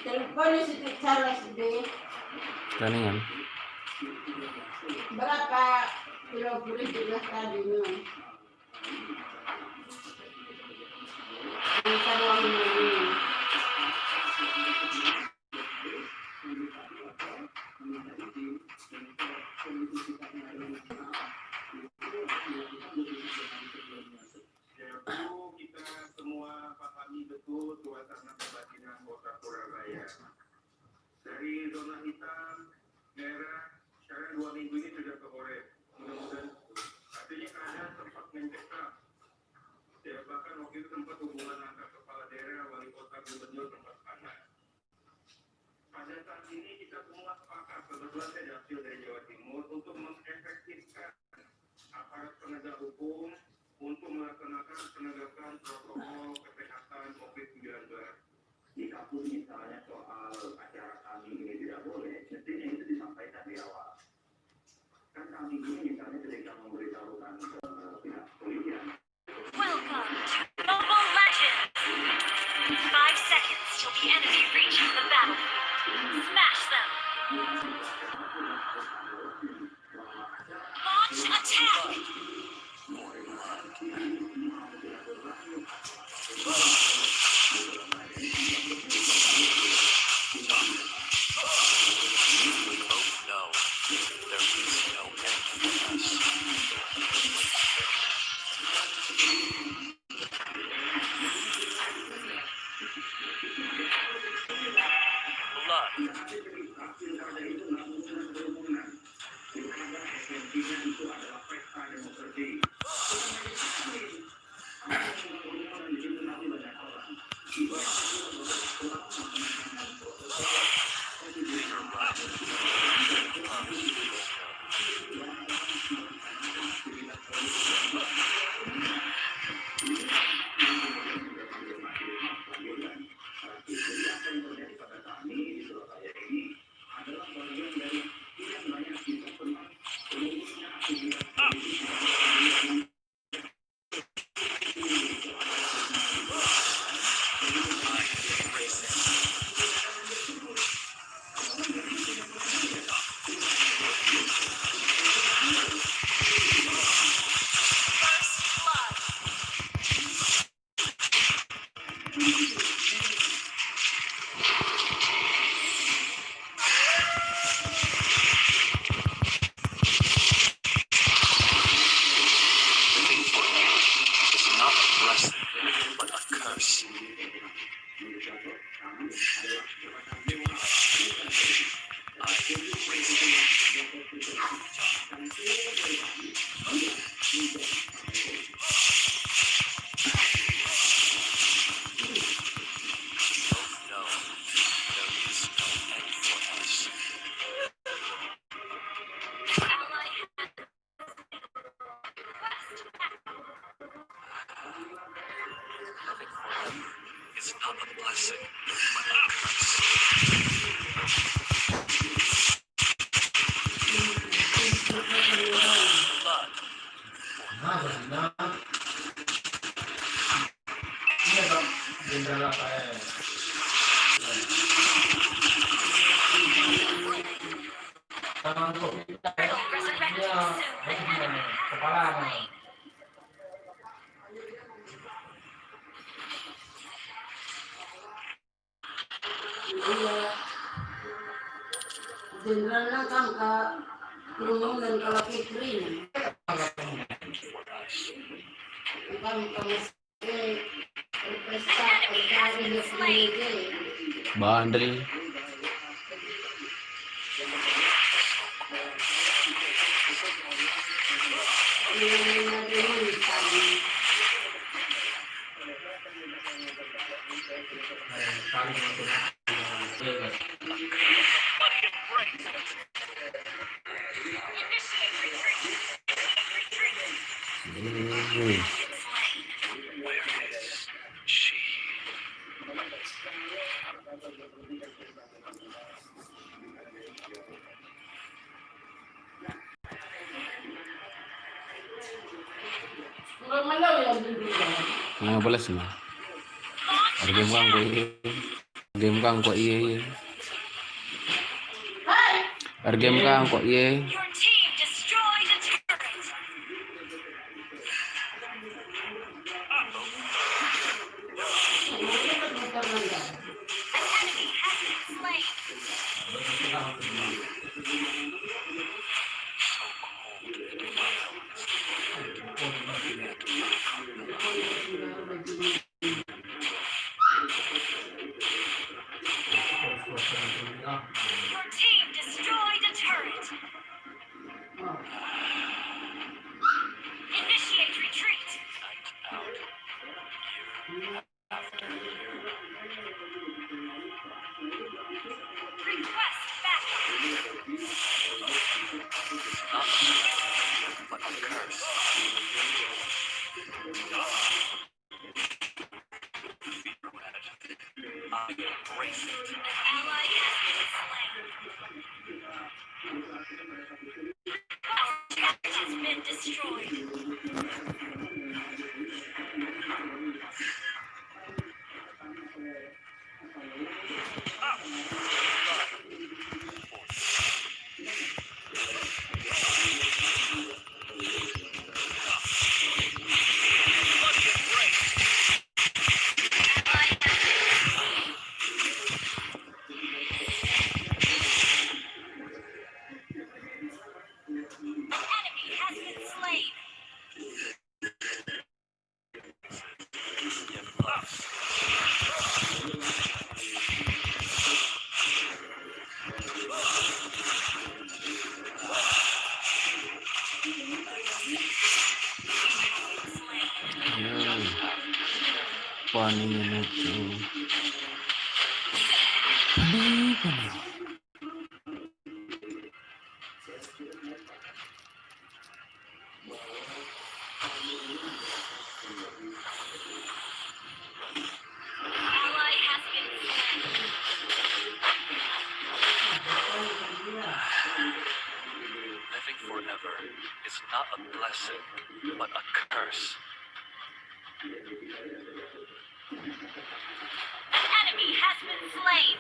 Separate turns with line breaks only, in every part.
Telepon si Charles B.
Kaningan.
Berapa kilo pulih juga tadi nih? Yang uang ini.
Kita semua pahami betul suasana kebatinan kota Surabaya. Dari zona hitam, merah, sekarang 2 minggu ini sudah ke orange. Mudah-mudahan artinya keadaan sempat mencekam. Ya, bahkan waktu itu sempat hubungan antar kepala daerah, wali kota, gubernur sempat panas. Pada saat ini kita semua sepakat, kebetulan saya hasil dari Jawa Timur, untuk mengefektifkan aparat penegak hukum untuk melaksanakan penegakan protokol kesehatan COVID-19. Jikapun misalnya soal acara kami ini tidak boleh, mestinya itu disampaikan di awal. Kan kami ini misalnya ketika memberitahukan ke pihak polisian.
Welcome to Mobile Legends! 5 seconds till the enemy reaches the battlefield. Smash them! Launch attack!
Jenderal kan ke Gunung dan kalau Fikri kan
Bandel. Uy.
Hanggang malaw yung bibigyan.
Mga balas na. Argem kang ko iye. Argem kang ko iye. Argem kang ko iye.
Your team destroyed a turret. An enemy has been slain. Your team destroyed a turret. Initiate retreat. Request backup. An ally has been destroyed. Enemy has been slain.
Yan. 4 minuto.
Ally has been slain.
Living forever is not a blessing, but a curse.
An enemy has been slain.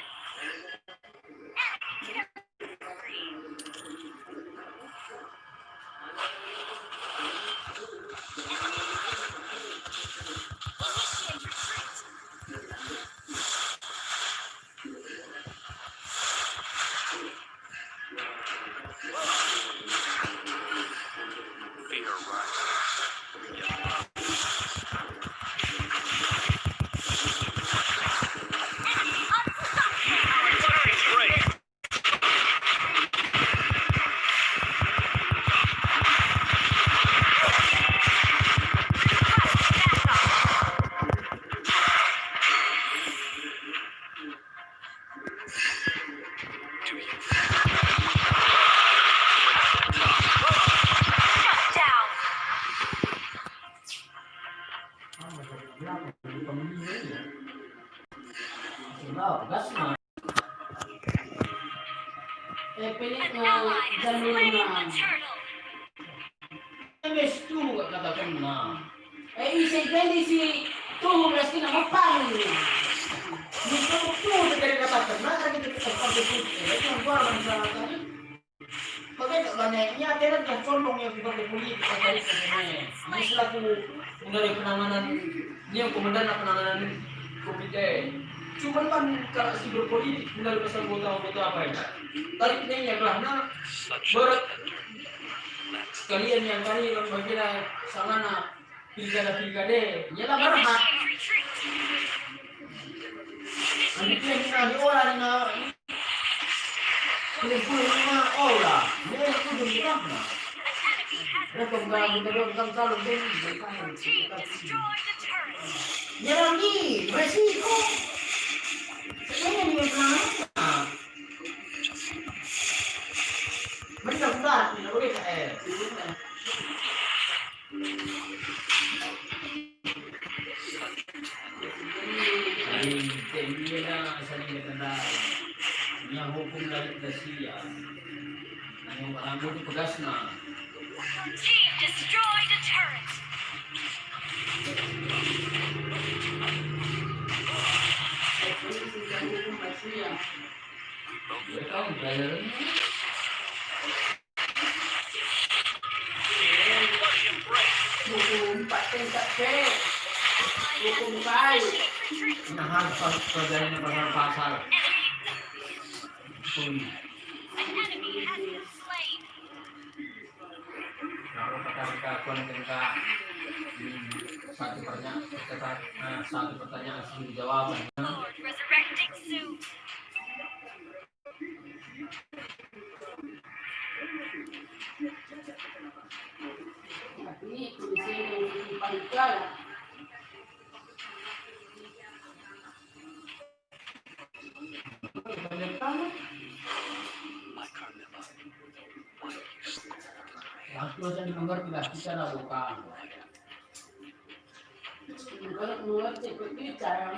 Fear rises. Do you
Down.
Gas na. Pilit
An
nga
ally has
ganun
slain
na.
the turtle.
MS2 at katakan na. Isay pwede si Tuhulas kinamapangin niya. Gusto ko po sa kaya katakan na. Kaya kita pagkakit. Ito ang buwan sa akin. Pagkita ba niya? Niya, tira niya. Solong yung pagkakulit. Kaya sa kanya. Mas lang po. Kung na rin penanganan. Niya, kumandan na penanganan. Kumite. Cuman kan si berpolitik benar pasal kota-kota apa ya? Tariknya yang lah, nah
such
berat
a
kalian yang kali yang bagian sana na pilkada, ya lah berhak.
Initiate retreat.
Nanti kita di orang na pilih na orang, dia itu berhak na.
An enemy has
Mereka
been
bukan
slain.
betul kalau dia
Your team destroyed the turret.
Jangan di resiko. Hindi na sa nagtandaan. Niya hukom lalit na siya. Ang buti pagas na.
Team destroyed a turret.
Ay, polisi siya hukom na siya. Ikaw, player niya. Hukom pating kape. Hukom kayo. Nahagpas pa dahil na pasal-pasal.
An enemy has been slain.
Kalau kata-kata tentang satu pertanyaan sebelum jawaban.
Lord resurrecting soon.
Tapi polisi yang dipanikan.
My Carmilla, why are you so
Waktu saya mengerti lah kita lah bukan. Kalau mengerti kita yang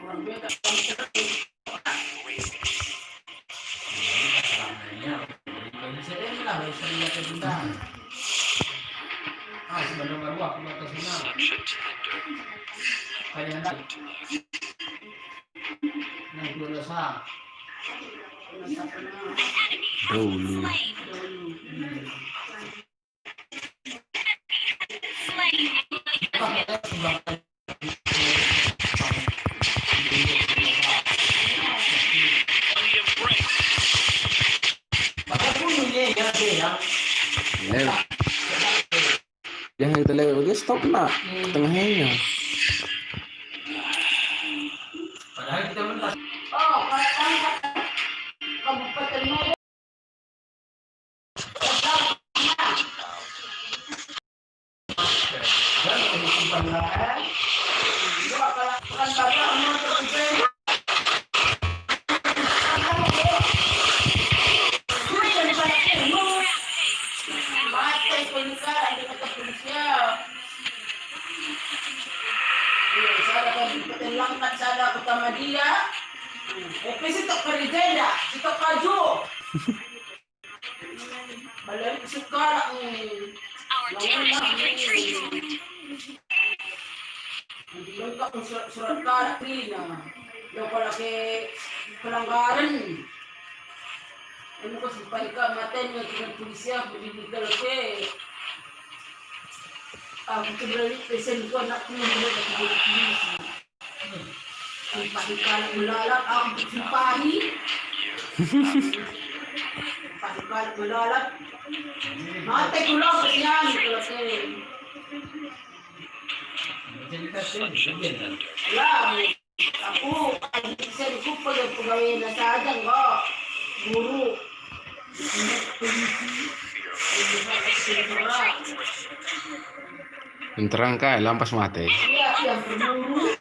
orang beda sebelum baru aku mau ke sana.
such a tender
Kalian dah naik dulu sah.
Dulu. Ya. Jangan kita lewat, dia stop nak tengahnya.
Padahal kita mentas. Oh, kalau kabupaten Medan. Dan kehidupan lain. Dua kalakan bapak mau terpimpin. Mati penikah di kota polisian. Saya akan dipertelangkan saya pertama dia. Oke, sitok kerjanya, sitok kaju. Balik suka lah.
Our turret has retreated.
Lengkap surat karat ni na. Yung palaki pelanggaran. Ano ko simpay ka maten ng mga pulisya, bibigil ke. Ang kibalik present ko na pinunod at polisi. Ang pahikalang malalap, ang simpahi. Pahikalang malalap. Mate ko lang kasi yan, kalaki. Wala, ako, isa ko pa yung pagawin na sa atin ko. Guru.
Terangkai lampas mati.
Iya, yang berguru.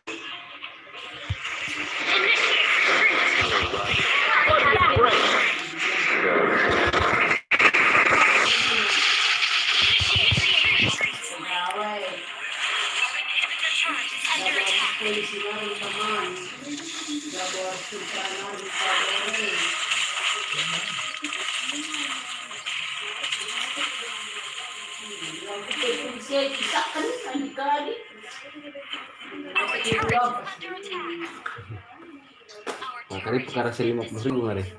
Polisi lari teman, jaga sultanan di Padang. Yang kita polisi kita kan kali.
Our turret is under attack.
Nah, tadi perkara 50.000 mari.
10.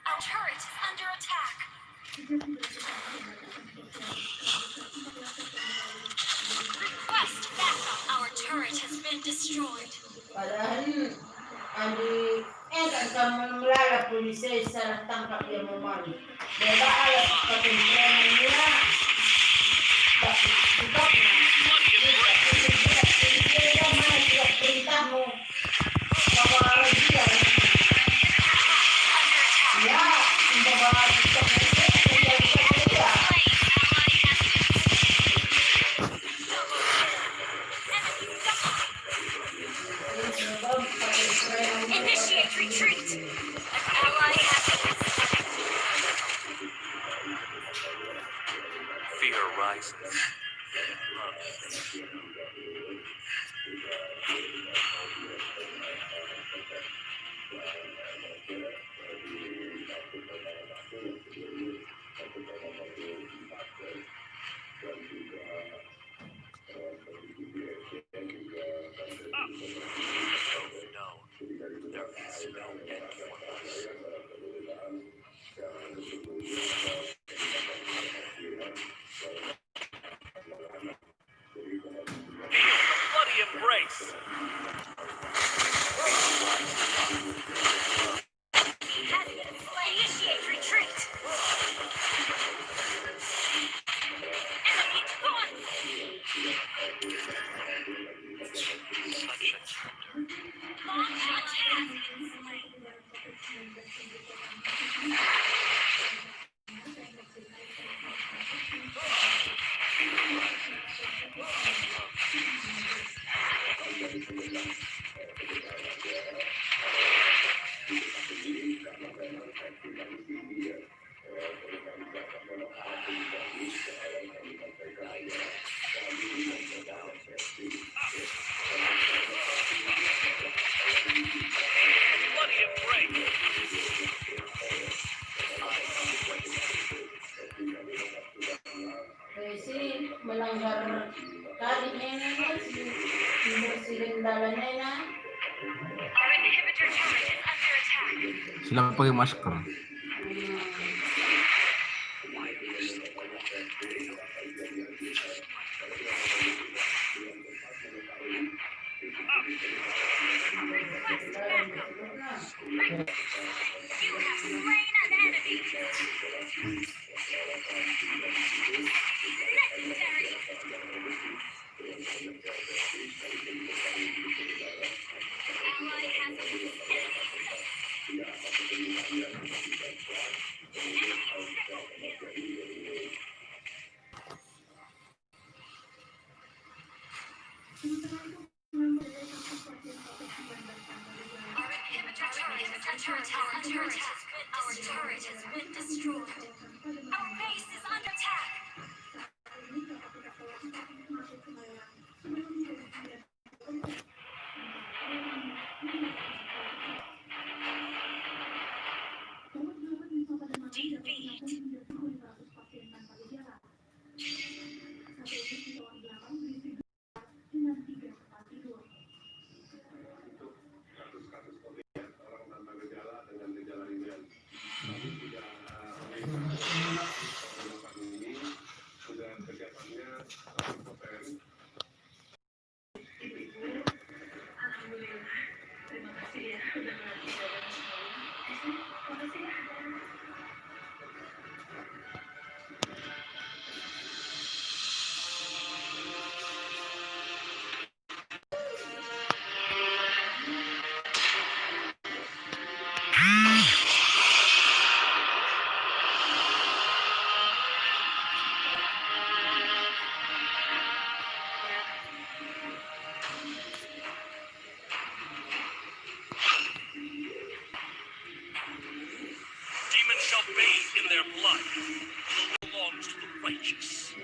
Our turret is under attack. Request backup. Our turret has been destroyed.
Padahal kan kamu melala polisi sana tangkap dia memali. Beda alat ketentuan dia. Tetap perintahmu bawa dia. Ya, bawa
Initiate retreat. An ally has been
Fear rises. Love sinks. No, there is no end for us. Feel the bloody embrace.
Has been slain. Initiate retreat. Enemy gone.
Such a tender.
Long shot has been slain.
Bloody embrace.
Kasi melanggar tadinya na si Rendala na.
Our inhibitor turret is under attack.
Sila pakai masker.
Request backup. You have slain an enemy. Necessary. Ally has been Our inhibitor turret is under attack. Our turret has been destroyed. Our base is under attack. Defeat.
Kasus-kasus COVID orang tanpa gejala dengan gejala ringan. Namun sudah penyemprotan ini sudah kegiatannya 100%.
Demons shall bathe in their blood. It belongs to the righteous.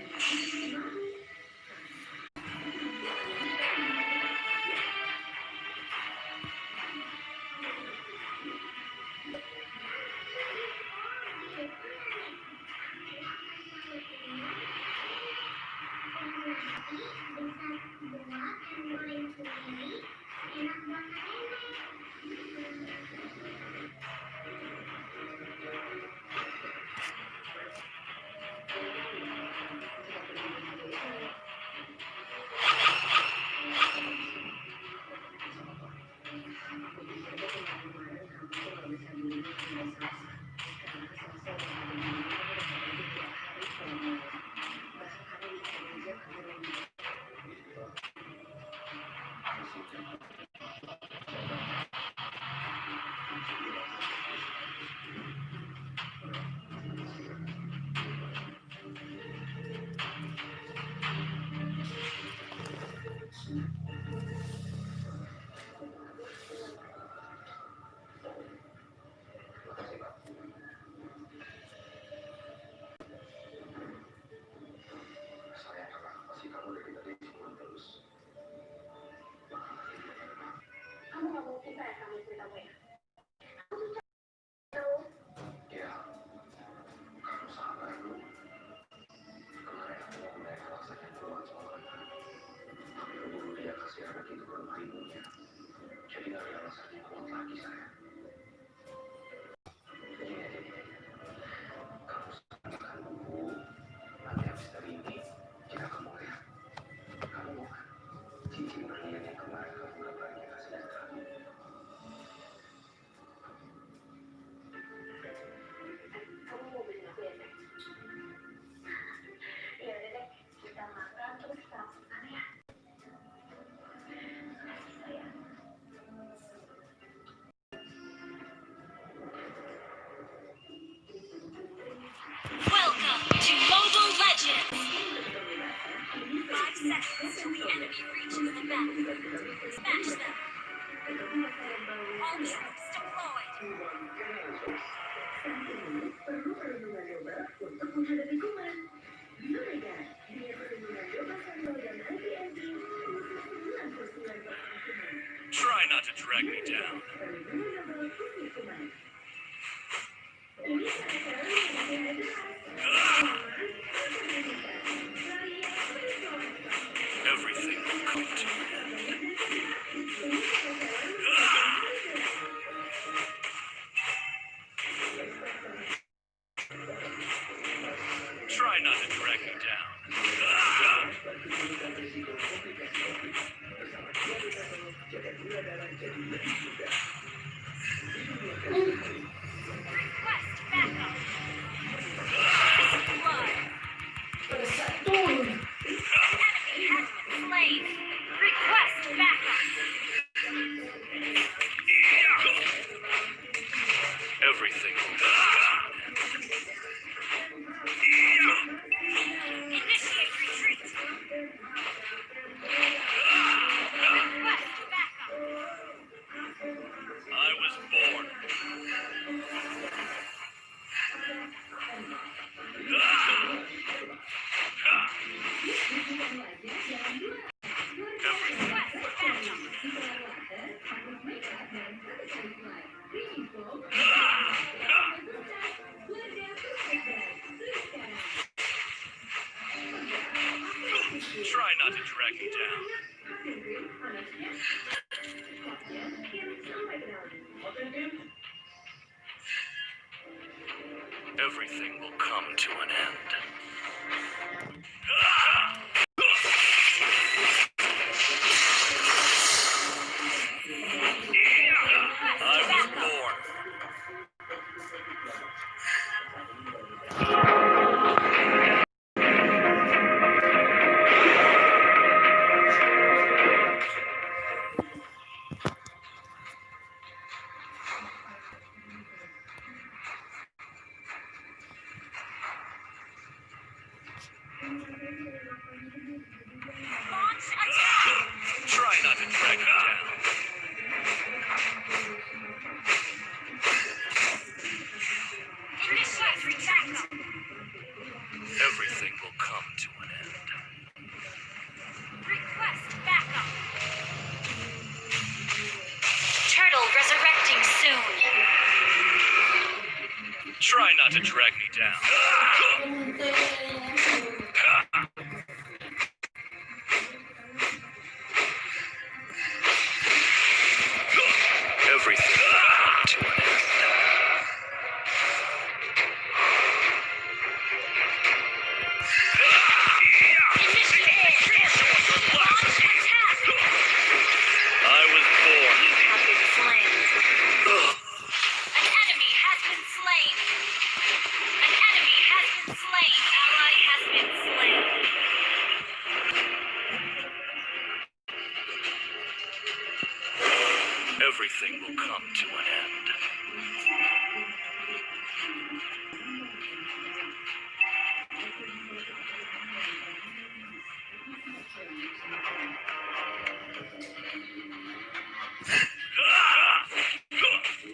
drag me down. Everything will come to an end. Try not to drag me down.
Request backup. Blood.
Sa tool.
Enemy has been slain. Request backup.
Everything will come to an end.
Initiate retreat. Request backup.
I was born. Everything
Request backup.
Try not to drag me down. Everything will come to an end. I was born.
Launch attack.
Try not to drag me down.
Initiate backup.
Everything will come to an end.
Request backup. Turtle resurrecting soon.
Try not to drag me down. Everything will come to an end.
Launch attack.
I was born.
Have been slain. An enemy has been slain. An enemy has been slain. Ally has been slain.
Everything will come to an end.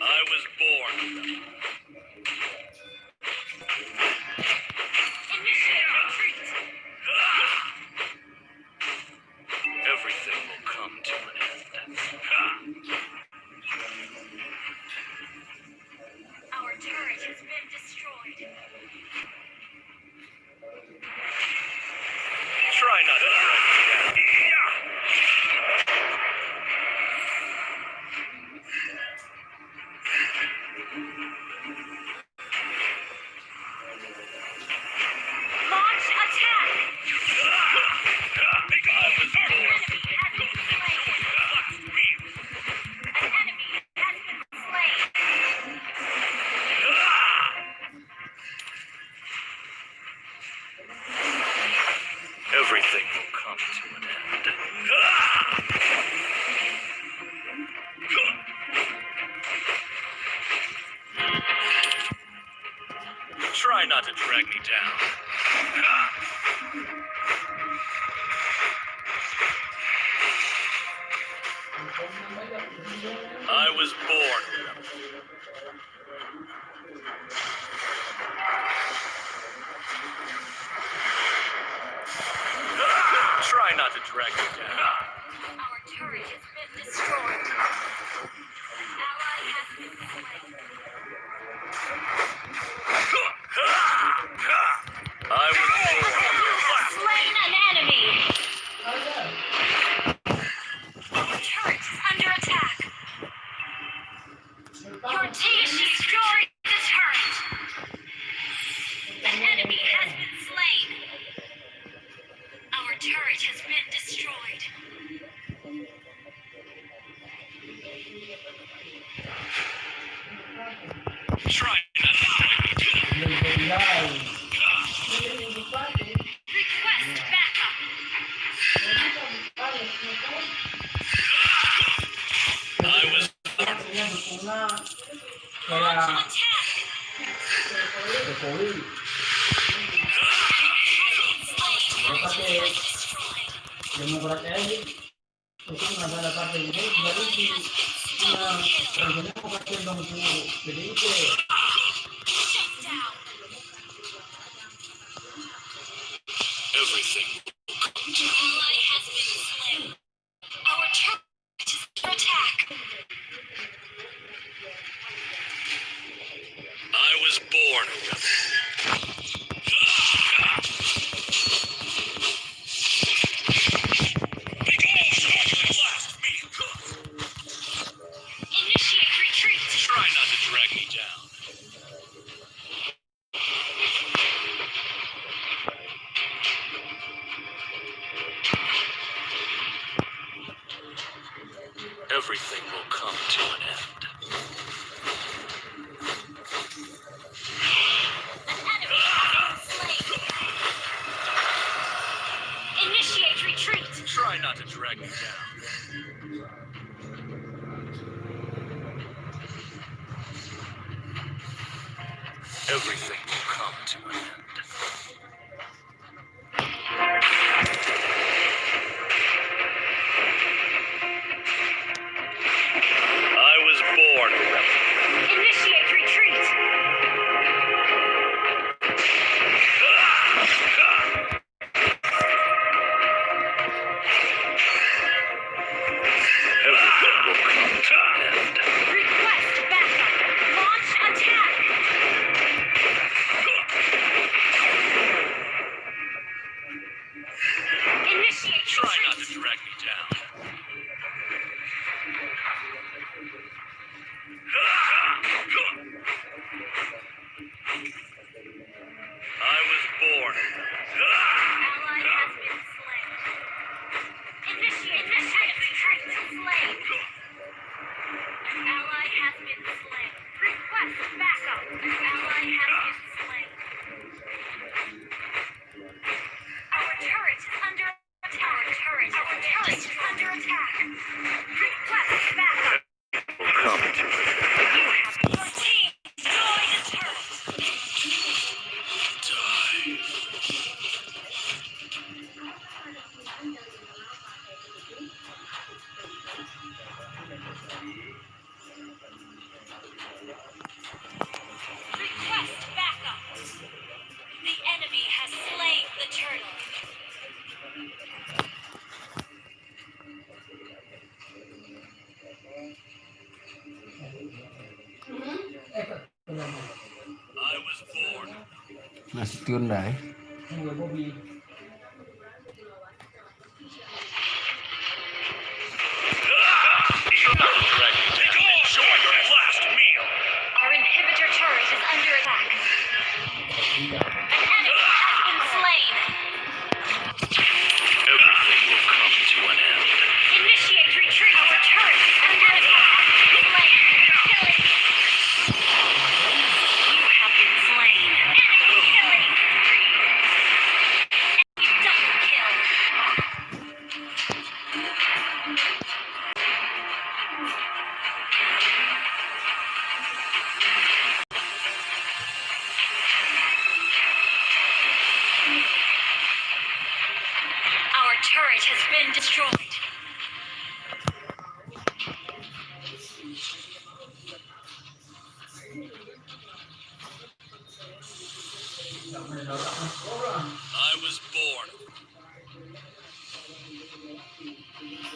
I was born.
Initiate retreat.
Everything will come to an end.
Our turret has been destroyed.
Try not to drag me down.
Launch attack.
I was
An
born.
enemy has been slain. An enemy has been slain.
Everything will come to an end. Try not to drag me down. I was born. Try not to drag me down.
Our turret has been destroyed. An ally has been slain.
I was
You have slain an enemy. Your turret is under attack. Your team destroyed the turret. An enemy has been slain. Our turret has been destroyed.
try not to
Request backup.
I was
Kaya,
Attack.
Jokowi,
Destroyed.
Demokrat elit, itu nggak ada partai ini, jadi di regional partai dong itu PDIP.
Shut down.
everything.
An ally has been slain. Our turret is under attack.
I was born a rebel. Blast me.
Initiate retreat.
Try not to drag me down. Everything will come to an end.
An enemy has been slain. Initiate retreat.
Try not to drag me down. Everything will come to an end. I was born a rebel.
Initiate retreat.
Everything will come to an end.
Request backup. Launch attack. Initiate
Try not to
retreat.
drag me down. I was born.
Ally has been slain. Initiate retreat. Slain. An ally has been slain. Request backup. An ally has been slain. Our turret is under attack. Our turret is under attack. Request backup.
Will come to an end.
You have your team destroyed a turret.
Die.
Request backup. The enemy has slain the turtle.
I was born.
Nasi Hyundai.
Enggak Bobby.
Try not to drag me down. Enjoy your last meal.
Our inhibitor turret is under attack.
Iya.
An enemy has been slain.
Everything will come to an end.
Initiate retreat. Our turret is under attack. Slain. Killing. You have been slain. Enemy killing spree. Enemy double kill. Our turret has been destroyed.
I was born.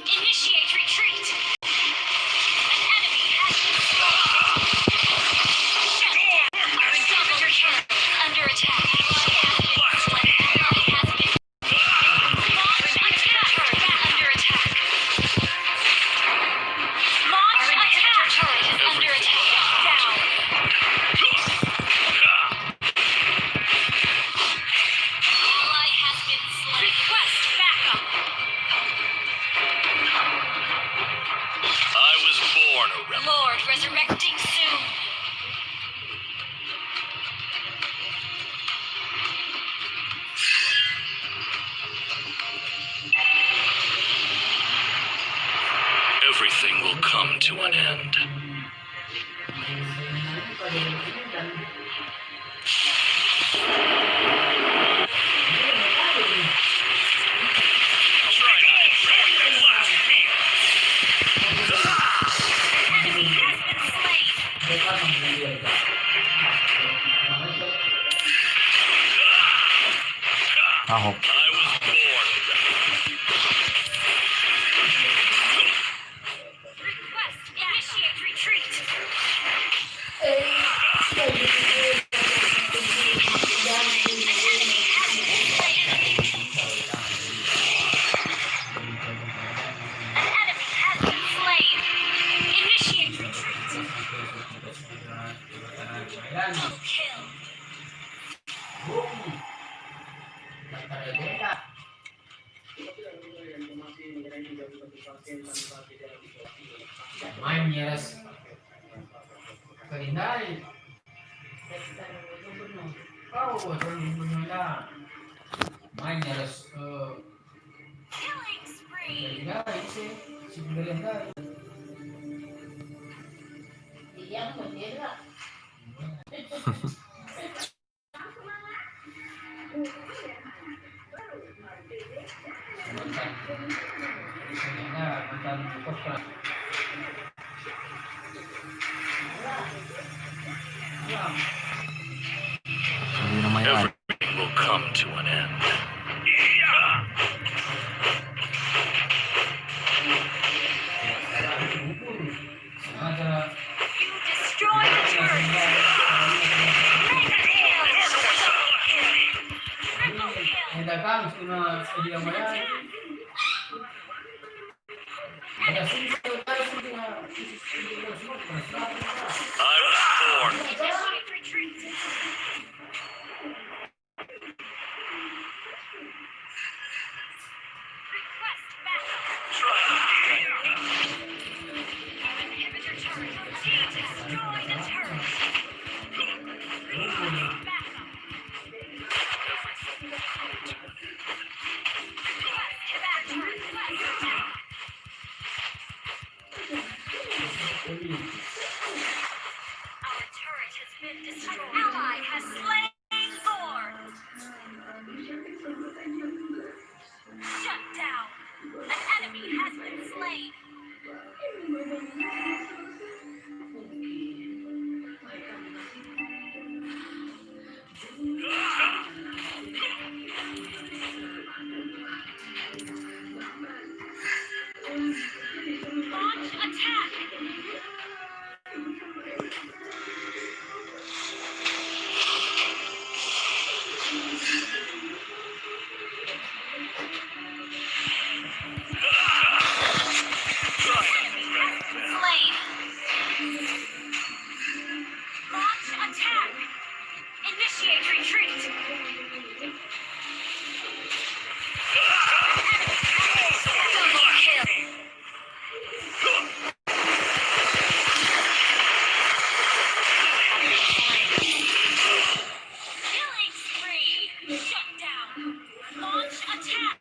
Initiate
an end. Try not to break the last beat.
Enemy has been slain.
Ahok.
I was born
Request initiate retreat. An enemy has been slain. Initiate retreat. Double kill.
Main nyeres Kalindai. Oh, benar. Main nyeres
Killing spree.
Kalindai sih, si Kalindai. Mantan kostra.
Hindi na may ad.
Everything will come to an end.
Ada
You destroy the turret. Mega kill. Triple kill.
yang dagang cuma dia maya. Ada sini ada sini
I was born
Initiate retreat. Request backup.
try to
Inhibitor turret. Destroy the turret. Request backup. Request backup. Request attack. Our turret has been destroyed. Ally has slain Thor. Shut down. An enemy has been slain. Launch attack. Slain. Launch attack. Initiate retreat. Double kill. Killing spree. Shut down. Launch attack.